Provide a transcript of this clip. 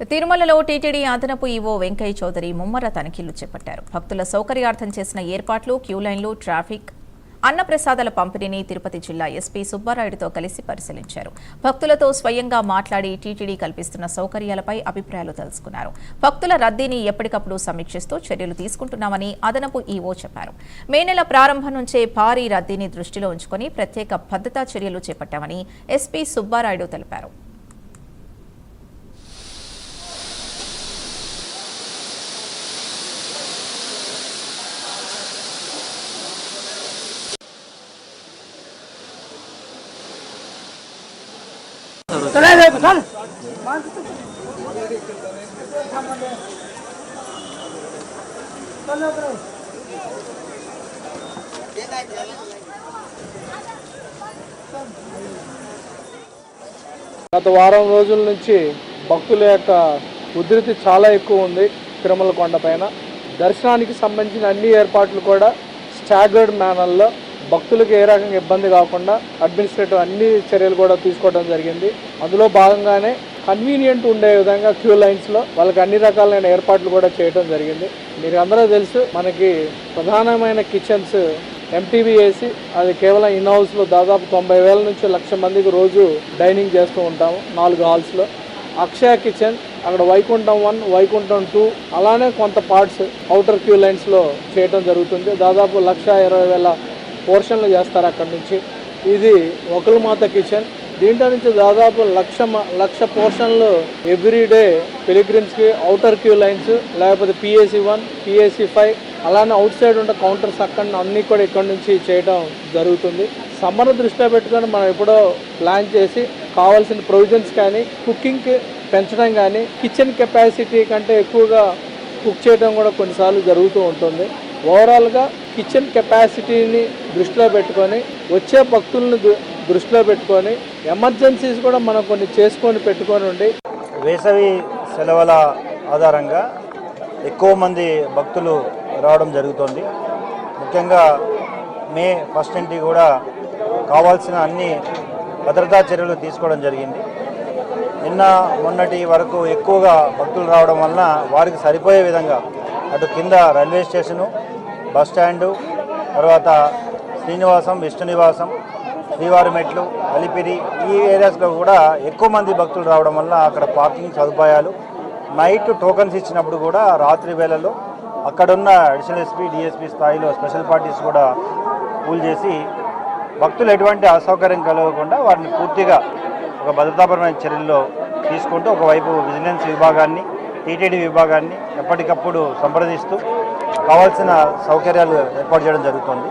తిరుమలలో టీటీడీ అదనపు ఈవో వెంకయ్య చౌదరి ముమ్మర తనిఖీలు చేపట్టారు. భక్తుల సౌకర్యార్థం చేసిన ఏర్పాట్లు, క్యూలైన్లు, ట్రాఫిక్, అన్నప్రసాదాల పంపిణీని తిరుపతి జిల్లా ఎస్పీ సుబ్బారాయుడుతో కలిసి పరిశీలించారు. భక్తులతో స్వయంగా మాట్లాడి టీటీడీ కల్పిస్తున్న సౌకర్యాలపై అభిప్రాయాలు తెలుసుకున్నారు. భక్తుల రద్దీని ఎప్పటికప్పుడు సమీక్షిస్తూ చర్యలు తీసుకుంటున్నామని అదనపు ఈవో చెప్పారు. మే నెల ప్రారంభం నుంచే భారీ రద్దీని దృష్టిలో ఉంచుకొని ప్రత్యేక భద్రతా చర్యలు చేపట్టామని ఎస్పీ సుబ్బారాయుడు తెలిపారు. గత వారం రోజుల నుంచి భక్తుల యొక్క ఉధృతి చాలా ఎక్కువ ఉంది. తిరుమల కొండ పైన దర్శనానికి సంబంధించిన అన్ని ఏర్పాట్లు కూడా స్టాగర్డ్ మేనర్లో భక్తులకు ఏ రకంగా ఇబ్బంది కాకుండా అడ్మినిస్ట్రేటివ్ అన్ని చర్యలు కూడా తీసుకోవడం జరిగింది. అందులో భాగంగానే కన్వీనియంట్ ఉండే విధంగా క్యూ లైన్స్లో వాళ్ళకి అన్ని రకాలైన ఏర్పాట్లు కూడా చేయడం జరిగింది. మీరు అందరూ తెలుసు, మనకి ప్రధానమైన కిచెన్స్ ఎంటీవీ వేసి అది కేవలం ఇన్ హౌస్లో దాదాపు 90,000 నుంచి 1,00,000 మందికి రోజు డైనింగ్ చేస్తూ ఉంటాము 4 హాల్స్లో. అక్షయ కిచెన్, అక్కడ వైకుంఠం 1, వైకుంఠం 2, అలానే కొంత పార్ట్స్ అవుటర్ క్యూ లైన్స్లో చేయడం జరుగుతుంది. దాదాపు 1,20,000 పోర్షన్లు చేస్తారు అక్కడి నుంచి. ఇది ఒకలమాత కిచెన్. దీంట్లో నుంచి దాదాపు 1,00,000 పోర్షన్లు ఎవ్రీడే పిలిగ్రిమ్స్కి అవుటర్ క్యూ లైన్స్, లేకపోతే PAC 1, PAC 5, అలానే అవుట్ సైడ్ ఉండే కౌంటర్స్ అక్కడ అన్నీ కూడా ఇక్కడ నుంచి చేయడం జరుగుతుంది. సమ్మర్ దృష్టిలో పెట్టుకొని మనం ఎప్పుడో ప్లాన్ చేసి కావాల్సిన ప్రొవిజన్స్ కానీ, కుకింగ్కి పెంచడం కానీ, కిచెన్ కెపాసిటీ కంటే ఎక్కువగా కుక్ చేయడం కూడా కొన్నిసార్లు జరుగుతూ ఉంటుంది. ఓవరాల్గా కిచెన్ కెపాసిటీని దృష్టిలో పెట్టుకొని, వచ్చే భక్తులను దృష్టిలో పెట్టుకొని, ఎమర్జెన్సీస్ కూడా మనం కొన్ని చేసుకొని పెట్టుకొని ఉండి, వేసవి సెలవుల ఆధారంగా ఎక్కువ మంది భక్తులు రావడం జరుగుతుంది. ముఖ్యంగా మే 1 కూడా కావాల్సిన అన్ని భద్రతా చర్యలు తీసుకోవడం జరిగింది. నిన్న మొన్నటి వరకు ఎక్కువగా భక్తులు రావడం వలన వారికి సరిపోయే విధంగా అటు కింద రైల్వే స్టేషను, బస్ స్టాండు, తర్వాత శ్రీనివాసం, విష్ణు నివాసం, శ్రీవారి మెట్లు, అలిపిరి, ఈ ఏరియాస్లో కూడా ఎక్కువ మంది భక్తులు రావడం వల్ల అక్కడ పార్కింగ్ సదుపాయాలు, నైట్ టోకన్స్ ఇచ్చినప్పుడు కూడా రాత్రి వేళల్లో అక్కడున్న అడిషనల్ ఎస్పీ, డిఎస్పీ స్థాయిలో స్పెషల్ పార్టీస్ కూడా పూల్ చేసి భక్తులు ఎటువంటి అసౌకర్యం కలగకుండా వారిని పూర్తిగా ఒక భద్రతాపరమైన చర్యల్లో తీసుకుంటూ ఒకవైపు విజిలెన్స్ విభాగాన్ని, టీటీడీ విభాగాన్ని ఎప్పటికప్పుడు సంప్రదిస్తూ కావాల్సిన సౌకర్యాలు ఏర్పాటు చేయడం జరుగుతుంది.